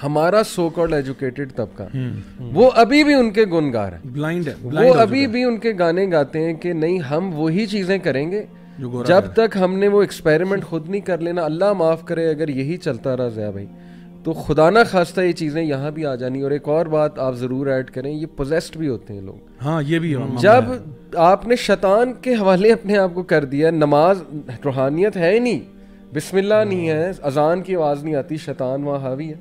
ہمارا so called educated طبقہ وہ ابھی بھی ان کے گنگار ہیں, بلائنڈ ہے, وہ ابھی بھی ان کے گانے گاتے ہیں کہ نہیں ہم وہی چیزیں کریں گے جب تک ہم نے وہ ایکسپیریمنٹ خود نہیں کر لینا. اللہ معاف کرے اگر یہی چلتا رہا ضیاء بھائی تو خدا نہ خواستہ یہ چیزیں یہاں بھی آ جانی. اور ایک اور بات آپ ضرور ایڈ کریں, یہ پوزیسڈ بھی ہوتے ہیں لوگ. ہاں یہ بھی جب آپ نے شیطان کے حوالے اپنے آپ کو کر دیا, نماز روحانیت ہے ہی نہیں, بسم اللہ نہیں ہے, اذان کی آواز نہیں آتی, شیطان وہاں حاوی ہے.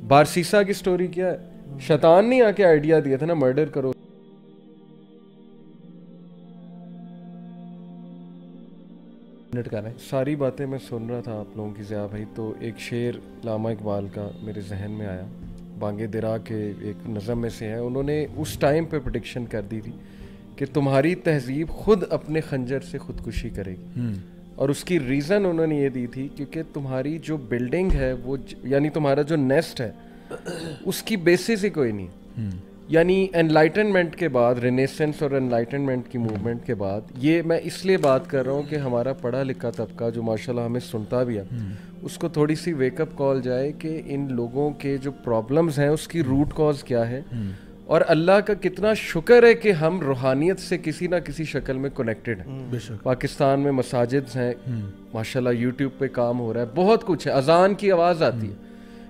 بارسیسا کی سٹوری کیا ہے, شیطان نے آ کے آئیڈیا دیا تھا نا مرڈر کرو. ساری باتیں میں سن رہا تھا آپ لوگوں کی ضیاء بھائی, تو ایک شعر علامہ اقبال کا میرے ذہن میں آیا, بانگ درا کے ایک نظم میں سے ہے. انہوں نے اس ٹائم پہ پریڈکشن کر دی تھی کہ تمہاری تہذیب خود اپنے خنجر سے خودکشی کرے گی, اور اس کی ریزن انہوں نے یہ دی تھی کیونکہ تمہاری جو بلڈنگ ہے وہ یعنی تمہارا جو نیسٹ ہے اس کی بیسس ہی کوئی نہیں. یعنی انلائٹنمنٹ کے بعد, رینیسنس اور انلائٹنمنٹ کی موومنٹ کے بعد, یہ میں اس لیے بات کر رہا ہوں کہ ہمارا پڑھا لکھا طبقہ جو ماشاءاللہ ہمیں سنتا بھی ہے اس کو تھوڑی سی ویک اپ کال جائے کہ ان لوگوں کے جو پرابلمز ہیں اس کی روٹ کاز کیا ہے, اور اللہ کا کتنا شکر ہے کہ ہم روحانیت سے کسی نہ کسی شکل میں کنیکٹڈ ہیں. پاکستان میں مساجد ہیں ماشاءاللہ, یوٹیوب پہ کام ہو رہا ہے, بہت کچھ ہے, اذان کی آواز آتی ہے.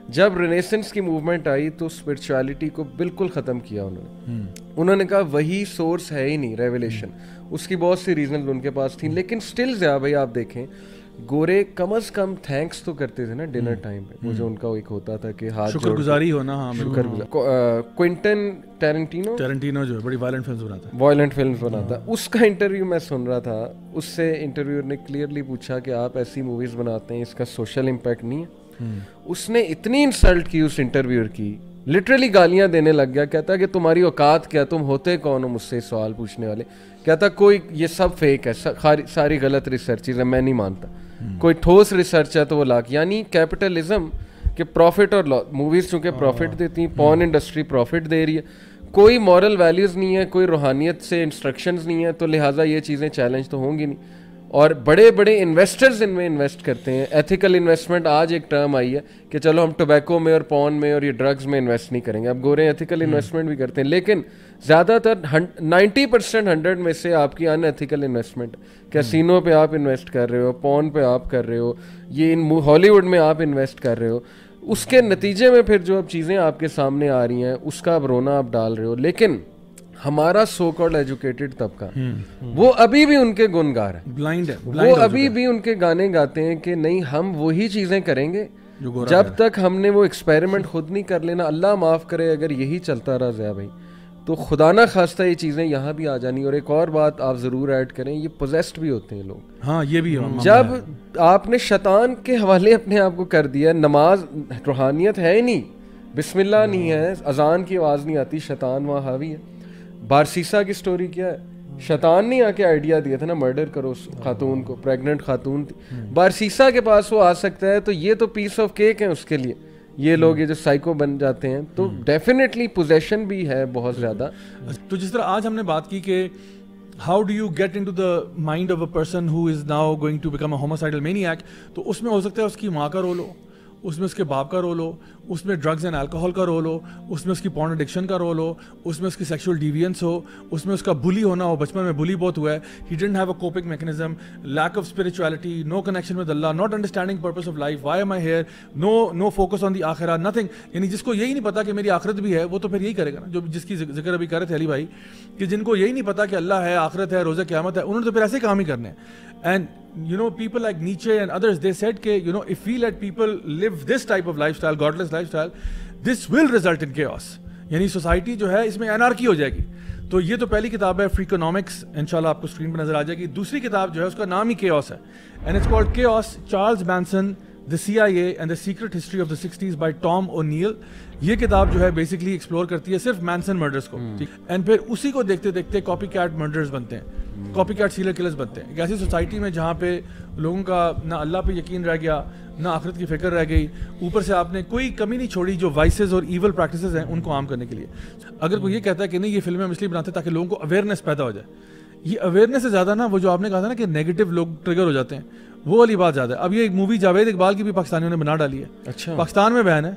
جب رینیسنس کی موومنٹ آئی تو اسپرچویلٹی کو بالکل ختم کیا انہوں نے کہا وہی سورس ہے ہی نہیں ریویلیشن. اس کی بہت سی ریزنز ان کے پاس تھیں, لیکن سٹل ضیاء بھائی آپ دیکھیں گورے کم از کم تھینکس تو کرتے تھے نا ڈنر ٹائم پہ, وہ جو ان کا ایک ہوتا تھا کہ ہاتھ شکر گزاری ہونا. شکر گزار. کوئنٹن ٹیرنٹینو جو ہے بڑی وائلنٹ فلمز بناتا, اس کا انٹرویو میں سن رہا تھا. اس سے انٹرویور نے کلیئرلی پوچھا کہ آپ ایسی موویز بناتے ہیں اس کا سوشل امپیکٹ نہیں ہے. اس نے اتنی انسلٹ کی اس انٹرویور کی, لٹرلی گالیاں دینے لگ گیا. کہتا کہ تمہاری اوقات کیا, تم ہوتے کون ہو مجھ سے سوال پوچھنے والے. کہتا کوئی یہ سب فیک ہے, ساری غلط ریسرچز ہے, میں نہیں مانتا. کوئی ٹھوس ریسرچ ہے تو وہ لاکھ, یعنی کیپٹلزم کہ پروفٹ اور موویز چونکہ پروفٹ دیتی ہیں, پورن انڈسٹری پروفٹ دے رہی ہے, کوئی مورل ویلیوز نہیں ہے, کوئی روحانیت سے انسٹرکشنز نہیں ہے, تو لہٰذا یہ چیزیں چیلنج تو ہوں گی نہیں. اور بڑے بڑے انویسٹرز ان میں انویسٹ کرتے ہیں. ایتھیکل انویسٹمنٹ آج ایک ٹرم آئی ہے کہ چلو ہم ٹوبیکو میں اور پون میں اور یہ ڈرگز میں انویسٹ نہیں کریں گے. اب گورے ایتھیکل انویسٹمنٹ بھی کرتے ہیں, لیکن زیادہ تر 90% 100 میں سے آپ کی ان ایتھیکل انویسٹمنٹ. کیسینو پہ آپ انویسٹ کر رہے ہو, پون پہ آپ کر رہے ہو, یہ ان ہالی ووڈ میں آپ انویسٹ کر رہے ہو. اس کے نتیجے میں پھر جو اب چیزیں آپ کے سامنے آ رہی ہیں اس کا اب رونا آپ ڈال رہے ہو. لیکن ہمارا سو کالڈ ایجوکیٹڈ طبقہ وہ ابھی بھی ان کے گنگار ہیں, بلائنڈ ہے, وہ ابھی بھی ان کے گانے گاتے ہیں کہ نہیں ہم وہی چیزیں کریں گے جب تک ہم نے وہ ایکسپیریمنٹ خود نہیں کر لینا. اللہ معاف کرے اگر یہی چلتا رہا ضیاء بھائی تو خدا نہ خواستہ یہ چیزیں یہاں بھی آ جانی. اور ایک اور بات آپ ضرور ایڈ کریں, یہ پوزیسڈ بھی ہوتے ہیں لوگ. ہاں یہ بھی جب آپ نے شیطان کے حوالے اپنے آپ کو کر دیا, نماز روحانیت ہے ہی نہیں, بسم اللہ نہیں ہے, اذان کی آواز نہیں آتی, شیطان وہاں حاوی ہے. بارسیسا کی سٹوری کیا ہے, شیطان نے آ کے آئیڈیا دیا تھا نا مرڈر کرو اس خاتون کو, پریگننٹ خاتون تھی. بارسیسا کے پاس وہ آ سکتا ہے تو یہ تو پیس آف کیک ہے اس کے لیے. یہ لوگ یہ جو سائیکو بن جاتے ہیں تو ڈیفینیٹلی پوزیشن بھی ہے بہت زیادہ. تو جس طرح آج ہم نے بات کی کہ how do you get into the mind of a person who is now going to become a homicidal maniac, تو اس میں ہو سکتا ہے اس کی ماں کا رول ہو, اس میں اس کے باپ کا رول ہو, اس میں ڈرگز اینڈ الکوہول کا رول ہو, اس میں اس کی پورن ایڈکشن کا رول ہو, اس میں اس کی سیکشول ڈیوینس ہو, اس میں اس کا بلی ہونا ہو, بچپن میں بلی بہت ہوا ہے, he didn't have a coping mechanism, lack of spirituality, no connection with Allah, not understanding purpose of life, why am I here, no focus on the آخرہ, نتھنگ. یعنی جس کو یہی نہیں پتا کہ میری آخرت بھی ہے وہ تو پھر یہی کرے گا نا, جو جس کی ذکر ابھی کر رہے تھے علی بھائی, کہ جن کو یہی نہیں پتا کہ اللہ ہے, آخرت ہے, روزہ قیامت ہے, انہوں نے تو پھر ایسے کام ہی کرنے ہیں. And you know, people like Nietzsche and others, they said کہ you know, if we let people live this type of lifestyle, godless lifestyle, this will result in chaos. یعنی سوسائٹی جو ہے اس میں انارکی ہو جائے گی. تو یہ تو پہلی کتاب ہے فریکونامکس, انشاءاللہ آپ کو اسکرین پہ نظر آ جائے گی. دوسری کتاب جو ہے اس کا نام ہی کیوس ہے, and it's called Chaos, Charles Manson, The CIA and the Secret History of the 60s by Tom O'Neill. یہ کتاب جو ہے بیسکلی ایکسپلور کرتی ہے صرف مینسن مرڈرز کو, اینڈ پھر اسی کو دیکھتے دیکھتے کاپی کیٹ مرڈرز بنتے ہیں, کاپی کیٹ سیریل کلرز بنتے ہیں. ایک ایسی سوسائٹی میں جہاں پہ لوگوں کا نہ اللہ پہ یقین رہ گیا, نہ آخرت کی فکر رہ گئی, اوپر سے آپ نے کوئی کمی نہیں چھوڑی جو وائسز اور ایول پریکٹسز ہیں ان کو عام کرنے کے لیے. اگر کوئی یہ کہتا ہے کہ نہیں یہ فلمیں ہم اس لیے بناتے ہیں تاکہ لوگوں کو اویئرنیس پیدا ہو جائے, یہ اویئرنیس سے زیادہ نا وہ جو آپ نے کہا تھا نا کہ نیگیٹو لوگ ٹریگر ہو جاتے ہیں, وہ والی بات زیادہ ہے. اب یہ ایک مووی جاوید اقبال کی بھی پاکستانیوں نے بنا ڈالی ہے. اچھا, پاکستان میں بین ہے,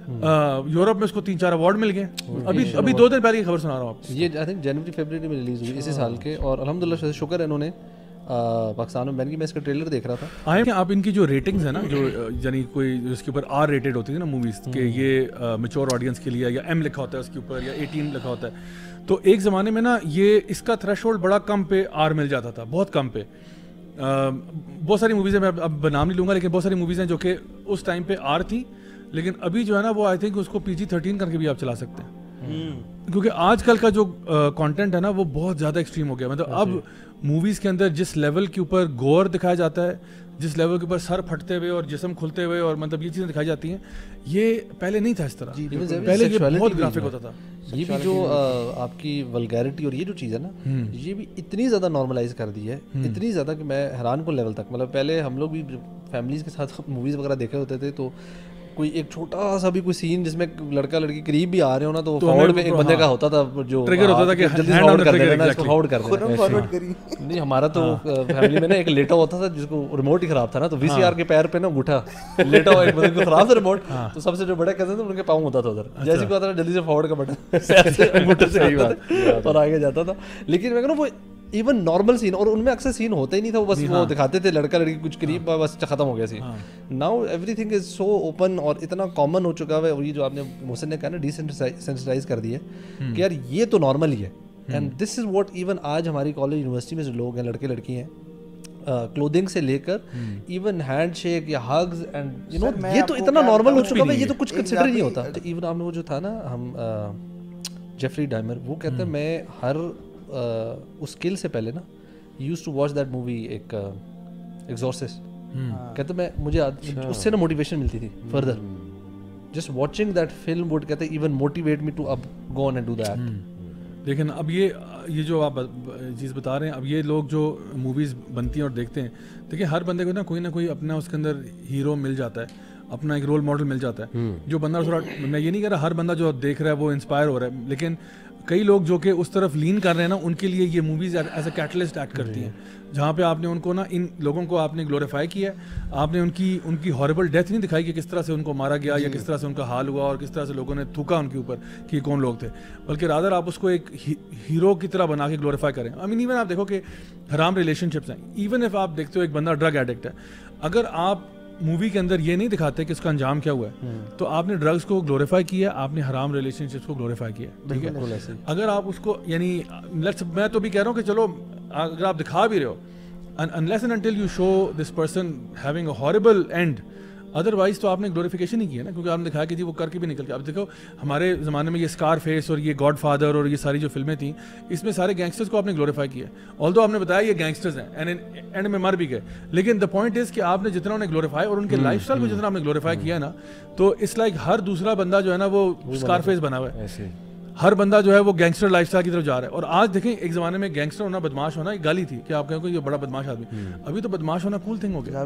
یورپ میں اس کو 3-4 اوارڈ مل گئے. ابھی 2 دن پہلے کی خبر سنا رہا ہوں آپ کو. یہ آئی تھنک جنوری فیبرری میں ریلیز ہوئی اسی سال کے, اور الحمدللہ شکر ہے انہوں نے پاکستان میں بین کی. میں اس کا ٹریلر دیکھ رہا تھا. آپ ان کی جو ریٹنگز ہیں نا, جو یعنی کوئی اس کے اوپر R ریٹڈ ہوتی ہے نا موویز, کہ یہ میچور آڈینس کے لیے, یا M لکھا ہوتا ہے اس کے اوپر, یا 18 لکھا ہوتا ہے, تو ایک زمانے میں نا یہ اس کا تھریش ہولڈ بڑا کم پہ R مل جاتا تھا, بہت کم پہ. بہت ساری موویز ہیں, میں اب نام نہیں لوں گا, لیکن بہت ساری موویز ہیں جو کہ اس ٹائم پہ R تھی, لیکن ابھی جو ہے نا وہ آئی تھنک اس کو PG-13 کر کے بھی آپ چلا سکتے ہیں, کیونکہ آج کل کا جو کانٹینٹ ہے نا وہ بہت زیادہ ایکسٹریم ہو گیا. مطلب اب موویز کے اندر جس لیول کے اوپر گور دکھایا جاتا ہے, جس لیول کے اوپر سر پھٹتے ہوئے اور جسم کھلتے ہوئے, اور مطلب یہ چیزیں دکھائی جاتی ہیں, یہ پہلے نہیں تھا اس طرح. پہلے یہ بہت گرافک ہوتا تھا. یہ بھی جو آپ کی ولگیرٹی اور یہ جو چیز ہے نا, یہ بھی اتنی زیادہ نارملائز کر دی ہے, اتنی زیادہ کہ میں حیران کن لیول تک. مطلب پہلے ہم لوگ بھی فیملیز کے ساتھ موویز وغیرہ دیکھے ہوتے تھے, تو کوئی ایک چھوٹا سا بھی کوئی سین جس میں لڑکا لڑکی قریب بھی آ رہے ہو نا, تو فارورڈ پہ ایک بندے کا ہوتا تھا جو ٹریگر ہوتا تھا کہ جلدی فارورڈ کر دینا, اس کو فارورڈ کر دینا. نہیں ہمارا تو فیملی میں نا ایک لیٹا ہوتا تھا جس کو ریموٹ ہی خراب تھا نا, تو VCR کے پیر پہ نا انگوٹھا لیٹا ہوا, ایک بندے کو خراب تھا ریموٹ, تو سب سے جو بڑے کزن تھے ان کے پاؤں ہوتا تھا ادھر, جیسے کوئی آتا تھا جلدی سے فارورڈ کا بٹن انگوٹھے سے اور آگے جاتا تھا. لیکن میں کہوں وہ ایون نارمل سین, اور ان میں اکثر سین ہوتا ہی نہیں تھا, وہ بس وہ دکھاتے تھے لڑکا لڑکی کچھ قریب, بس ختم ہو گیا scene. Now everything is so open اور اتنا کامن ہو چکا ہے, اور یہ جو آپ نے محسن نے کہا نا ڈیسینسٹائز کر دی ہے کہ یار یہ تو نارمل ہی ہے. And this is what even آج ہماری کالج یونیورسٹی میں جو لوگ ہیں, لڑکے لڑکی ہیں, کلودنگ سے لے کر ایون ہینڈ شیک یا ہگز, اینڈ یو نو یہ تو اتنا نارمل ہو چکا ہے, یہ تو کچھ کنسیڈر نہیں ہوتا. ایون آپ نے وہ جو تھا نا, ہم جیفری ڈائمر, وہ کہتے ہیں میں ہر اس کل سے پہلے نا use to watch that movie ایک ایگزورسسٹ, کہتے میں مجھے اس سے نا موٹیویشن ملتی تھی further, just watching that film would کہتے ایون موٹیویٹ می ٹو اب گو آن اینڈ ڈو دیٹ. لیکن اب یہ جو آپ چیز بتا رہے ہیں, اب یہ لوگ جو موویز بنتی ہیں اور دیکھتے ہیں, دیکھیں ہر بندے کو نا کوئی نہ کوئی اپنا اس کے اندر ہیرو مل جاتا ہے, اپنا ایک رول ماڈل مل جاتا ہے. جو بندہ تھوڑا, میں یہ نہیں کہہ رہا ہر بندہ جو دیکھ رہا ہے وہ انسپائر ہو رہا ہے, لیکن کئی لوگ جو کہ اس طرف لین کر رہے ہیں نا, ان کے لیے یہ movies as a catalyst act کرتی ہیں, جہاں پہ آپ نے ان کو نا, ان لوگوں کو آپ نے گلوریفائی کیا ہے, آپ نے ان کی ہاربل ڈیتھ نہیں دکھائی کہ کس طرح سے ان کو مارا گیا, یا کس طرح سے ان کا حال ہوا, اور کس طرح سے لوگوں نے تھوکا ان کے اوپر کہ کون لوگ تھے, بلکہ رادر آپ اس کو ایک ہیرو کی طرح بنا کے گلوریفائی کریں. آئی مین ایون آپ دیکھو کہ حرام ریلیشن شپس ہیں, ایون اف آپ دیکھتے ہو ایک بندہ ڈرگ ایڈکٹ ہے, اگر آپ مووی کے اندر یہ نہیں دکھاتے کہ اس کا انجام کیا ہوا ہے, تو آپ نے ڈرگس کو گلوریفائی کیا, آپ نے حرام ریلیشن شپس کو گلوریفائی کیا, ٹھیک ہے. اگر آپ اس کو, یعنی میں تو بھی کہہ رہا ہوں کہ چلو اگر آپ دکھا بھی رہے ہو, unless and until you show this person having a horrible end, otherwise تو آپ نے گلوریفیکیشن ہی کیا نا, کیونکہ آپ نے دکھایا کہ جی وہ کر کے بھی نکل گیا. اب دیکھو ہمارے زمانے میں یہ اسکار فیس اور یہ گاڈ فادر اور یہ ساری جو فلمیں تھیں, اس میں سارے گینگسٹرز کو آپ نے گلوریفائی کیا, آلدو آپ نے بتایا یہ گینگسٹرز ہیں اینڈ میں مر بھی گئے, لیکن دا پوائنٹ از کہ آپ نے جتنا انہیں گلوریفائی اور ان کے لائف اسٹائل کو جتنا آپ نے گلوریفائی کیا نا, تو اٹس لائک ہر دوسرا بندہ جو ہے نا وہ اسکار فیس بنا ہوا ہے, ہر بندہ جو ہے وہ گینگسٹر لائف اسٹائل کی طرف جا رہا ہے. اور آج دیکھیں ایک زمانے میں گینگسٹر ہونا, بدماش ہونا ایک گالی تھی کہ آپ کہیں کہ یہ بڑا بدماش آدمی, ابھی تو بدماش ہونا کول تھنگ ہو گیا.